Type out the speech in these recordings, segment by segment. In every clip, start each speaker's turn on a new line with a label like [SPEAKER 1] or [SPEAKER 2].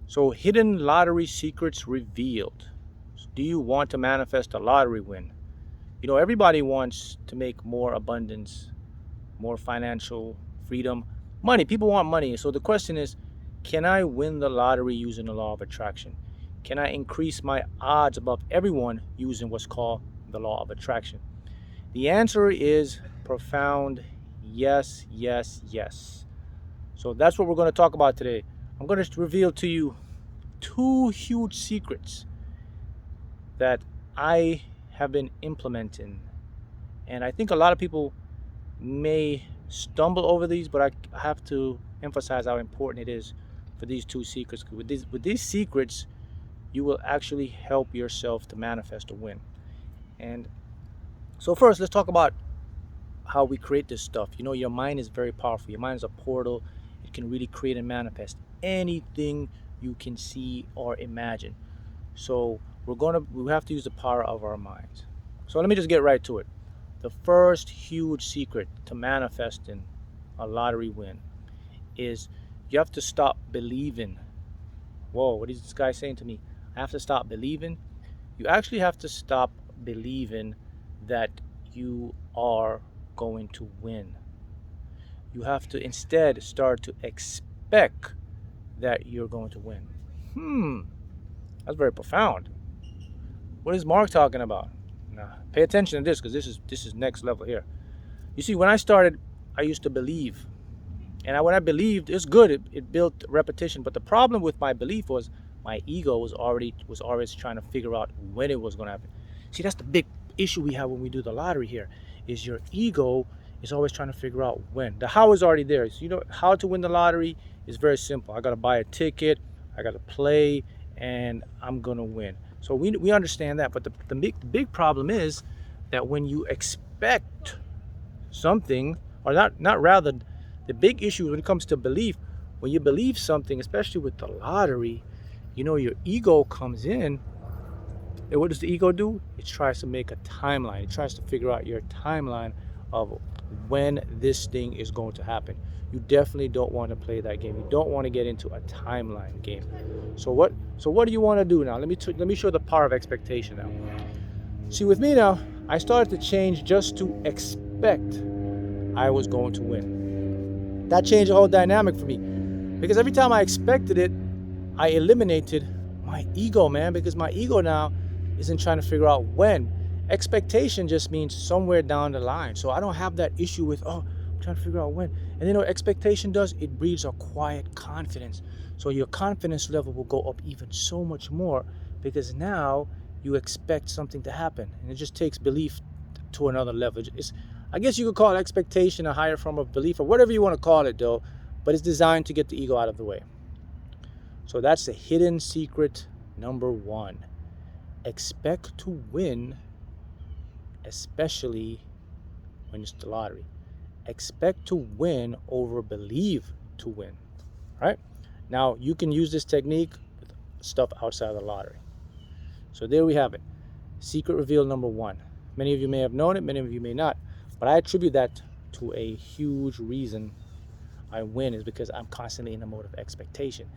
[SPEAKER 1] So, hidden lottery secrets revealed. Do you want to manifest a lottery win? You know, everybody wants to make more abundance, more financial freedom, money. People want money. So the question is, can I win the lottery using the law of attraction? Can I increase my odds above everyone using what's called the law of attraction? The answer is profound yes, yes, yes. So that's what we're going to talk about today. I'm going to reveal to you two huge secrets that I have been implementing. And I think a lot of people may stumble over these, but I have to emphasize how important it is for these two secrets. With these secrets, you will actually help yourself to manifest a win. And so first, let's talk about how we create this stuff. You know, your mind is very powerful. Your mind is a portal. It can really create and manifest anything you can see or imagine. So we have to use the power of our minds. So let me just get right to it. The first huge secret to manifesting a lottery win is you have to stop believing. Whoa, what is this guy saying to me? I have to stop believing. You actually have to stop believing that you are going to win. You have to instead start to expect that you're going to win. That's very profound. What is Mark talking about? Now, pay attention to this, because this is next level here. You see, when I started, I used to believe. And when I believed, it's good. It built repetition. But the problem with my belief was my ego was always trying to figure out when it was going to happen. See, that's the big issue we have when we do the lottery here, is your ego is always trying to figure out when. The how is already there. So you know how to win the lottery is very simple. I got to buy a ticket, I got to play, and I'm going to win. So we understand that. But the big problem is that when you expect something, or not rather, the big issue when it comes to belief, when you believe something, especially with the lottery, you know, your ego comes in. And what does the ego do? It tries to make a timeline. It tries to figure out your timeline of when this thing is going to happen. You definitely don't want to play that game. You don't want to get into a timeline game. So what do you want to do now? Let me show the power of expectation now. See, with me now, I started to change just to expect I was going to win. That changed the whole dynamic for me, because every time I expected it, I eliminated my ego, man, because my ego now isn't trying to figure out when. Expectation just means somewhere down the line. So I don't have that issue with, I'm trying to figure out when. And you know what expectation does? It breeds a quiet confidence. So your confidence level will go up even so much more, because now you expect something to happen. And it just takes belief to another level. I guess you could call expectation a higher form of belief, or whatever you want to call it, though. But it's designed to get the ego out of the way. So that's the hidden secret number one. Expect to win, especially when it's the lottery. Expect to win over believe to win. Right? Now, you can use this technique with stuff outside of the lottery. So there we have it. Secret reveal number one. Many of you may have known it, many of you may not. But I attribute that to a huge reason I win, is because I'm constantly in the mode of expectation.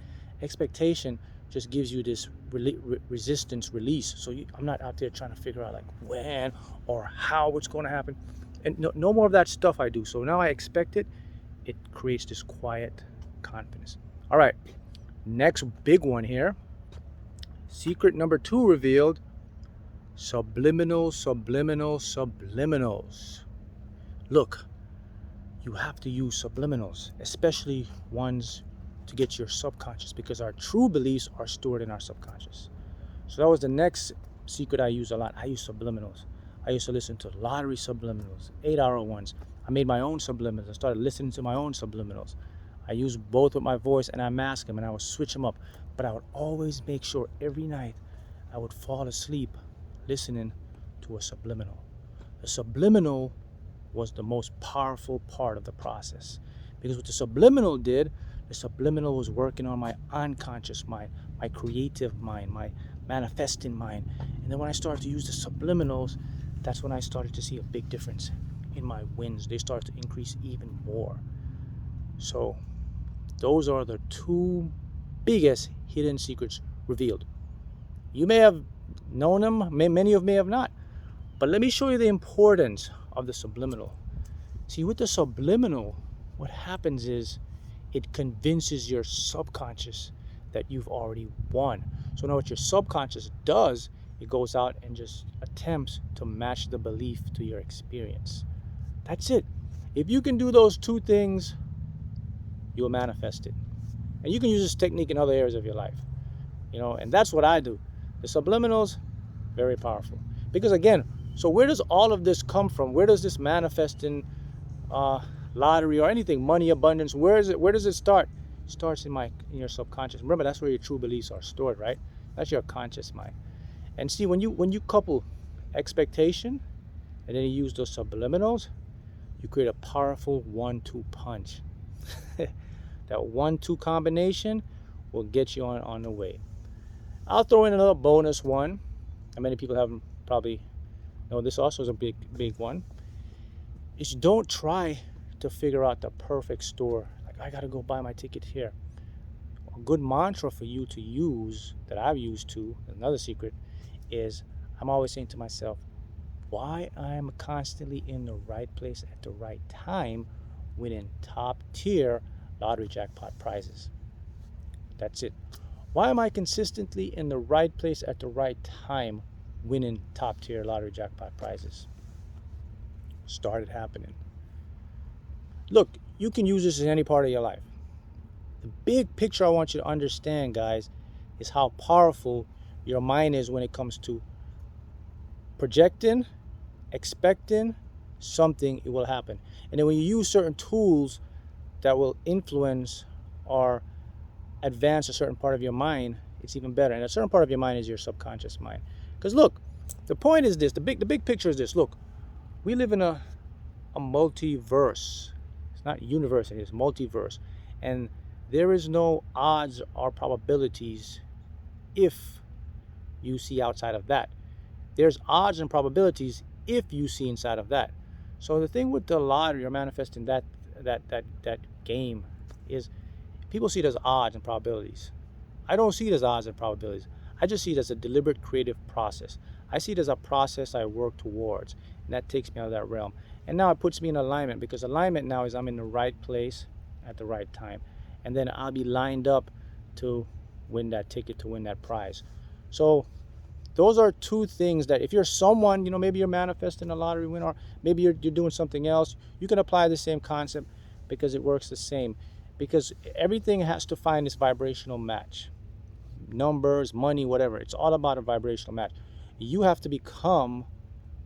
[SPEAKER 1] Expectation just gives you this resistance release. So I'm not out there trying to figure out like when or how it's going to happen. And no more of that stuff I do. So now I expect it. It creates this quiet confidence. All right. Next big one here. Secret number two revealed. Subliminals, subliminals. Look, you have to use subliminals, especially ones to get your subconscious, because our true beliefs are stored in our subconscious. So that was the next secret I use a lot. I use subliminals. I used to listen to lottery subliminals, 8-hour ones. I made my own subliminals. I started listening to my own subliminals. I used both with my voice, and I mask them, and I would switch them up. But I would always make sure every night I would fall asleep listening to a subliminal. The subliminal was the most powerful part of the process, because what the subliminal did, the subliminal was working on my unconscious mind, my creative mind, my manifesting mind. And then when I started to use the subliminals, that's when I started to see a big difference in my wins. They started to increase even more. So those are the two biggest hidden secrets revealed. You may have known them, many of you may have not. But let me show you the importance of the subliminal. See, with the subliminal, what happens is it convinces your subconscious that you've already won. So now what your subconscious does, it goes out and just attempts to match the belief to your experience. That's it. If you can do those two things, you'll manifest it. And you can use this technique in other areas of your life. And that's what I do. The subliminals, very powerful. Because again, so where does all of this come from? Where does this manifest in lottery or anything, money, abundance? Where does it start? It starts in your subconscious. Remember, that's where your true beliefs are stored, right? That's your conscious mind. And see, when you couple expectation and then you use those subliminals, you create a powerful 1-2 punch. That 1-2 combination will get you on the way. I'll throw in another bonus one, and many people haven't probably know this also is a big one, is don't try to figure out the perfect store. Like, I gotta go buy my ticket here. A good mantra for you to use, that I've used too, another secret, is I'm always saying to myself, why I'm constantly in the right place at the right time winning top tier lottery jackpot prizes. That's it. Why am I consistently in the right place at the right time winning top tier lottery jackpot prizes? Started happening. Look, you can use this in any part of your life. The big picture I want you to understand, guys, is how powerful your mind is when it comes to projecting, expecting something, it will happen. And then when you use certain tools that will influence or advance a certain part of your mind, it's even better. And a certain part of your mind is your subconscious mind. Because look, the point is this, the big picture is this. Look, we live in a multiverse. It's not universe, it is multiverse. And there is no odds or probabilities if you see outside of that. There's odds and probabilities if you see inside of that. So the thing with the lottery or manifesting that game is people see it as odds and probabilities. I don't see it as odds and probabilities. I just see it as a deliberate creative process. I see it as a process I work towards, and that takes me out of that realm. And now it puts me in alignment, because alignment now is I'm in the right place at the right time. And then I'll be lined up to win that ticket, to win that prize. So those are two things that if you're someone, maybe you're manifesting a lottery win, or maybe you're doing something else, you can apply the same concept because it works the same. Because everything has to find this vibrational match. Numbers, money, whatever. It's all about a vibrational match. You have to become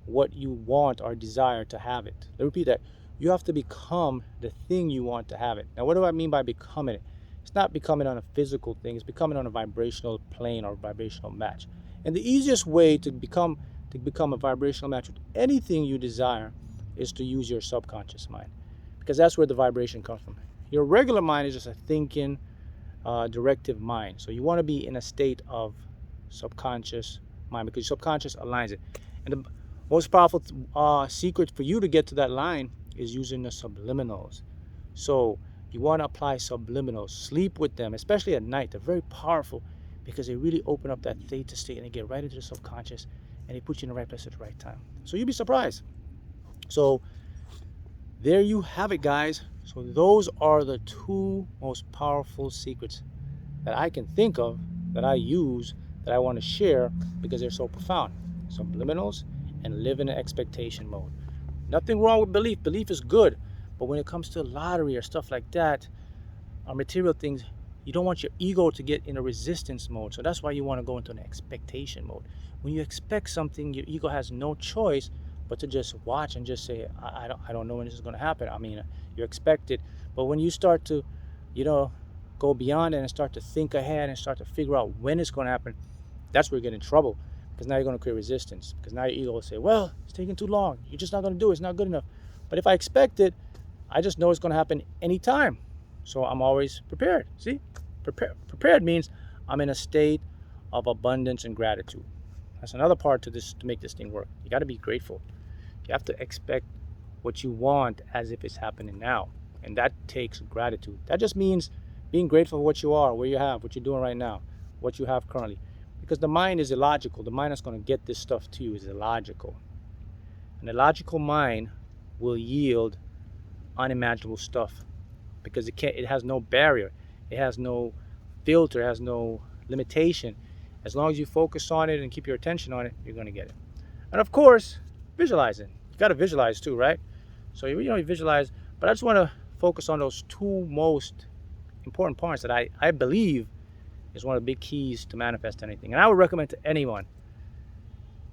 [SPEAKER 1] what you want or desire to have it. Let me repeat that. You have to become the thing you want to have it. Now, what do I mean by becoming it? It's not becoming on a physical thing. It's becoming on a vibrational plane or vibrational match. And the easiest way to become a vibrational match with anything you desire is to use your subconscious mind, because that's where the vibration comes from. Your regular mind is just a thinking, directive mind. So you want to be in a state of subconscious mind, because your subconscious aligns it. And the most powerful secret for you to get to that line is using the subliminals. So you want to apply subliminals. Sleep with them, especially at night. They're very powerful because they really open up that theta state and they get right into the subconscious and they put you in the right place at the right time. So you'll be surprised. So there you have it, guys. So those are the two most powerful secrets that I can think of, that I use, that I want to share because they're so profound. Subliminals and live in an expectation mode. Nothing wrong with belief. Belief is good. But when it comes to lottery or stuff like that, or material things, you don't want your ego to get in a resistance mode. So that's why you want to go into an expectation mode. When you expect something, your ego has no choice but to just watch and just say, I don't know when this is going to happen. I mean, you expect it. But when you start to, go beyond it and start to think ahead and start to figure out when it's going to happen, that's where you get in trouble. Because now you're going to create resistance. Because now your ego will say, well, it's taking too long. You're just not going to do it. It's not good enough. But if I expect it, I just know it's going to happen anytime. So I'm always prepared. See? Prepared means I'm in a state of abundance and gratitude. That's another part to this, to make this thing work. You got to be grateful. You have to expect what you want as if it's happening now. And that takes gratitude. That just means being grateful for what you are, where you have, what you're doing right now. what you have currently. Because the mind is illogical. The mind that's going to get this stuff to you is illogical. An illogical mind will yield unimaginable stuff because it has no barrier. It has no filter. It has no limitation. As long as you focus on it and keep your attention on it, you're going to get it. And of course, visualizing. You got to visualize too, right? So you visualize. But I just want to focus on those two most important points that I believe is one of the big keys to manifest anything. And I would recommend to anyone,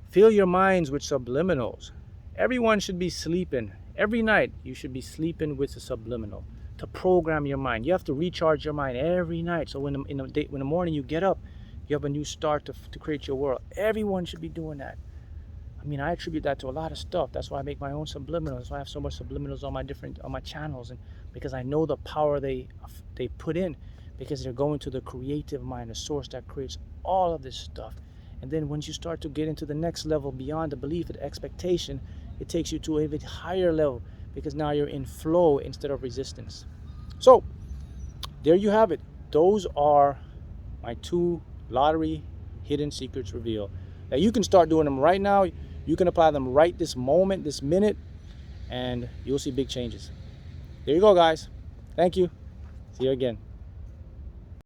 [SPEAKER 1] fill your minds with subliminals. Everyone should be sleeping. Every night you should be sleeping with a subliminal to program your mind. You have to recharge your mind every night. So when the morning you get up, you have a new start to create your world. Everyone should be doing that. I mean, I attribute that to a lot of stuff. That's why I make my own subliminals. That's why I have so much subliminals on my channels, and because I know the power they put in, because they're going to the creative mind, the source that creates all of this stuff. And then once you start to get into the next level beyond the belief and expectation, it takes you to a bit higher level, because now you're in flow instead of resistance. So there you have it. Those are my 2 lottery hidden secrets revealed. Now you can start doing them right now. You can apply them right this moment, this minute, and you'll see big changes. There you go, guys. Thank you. See you again.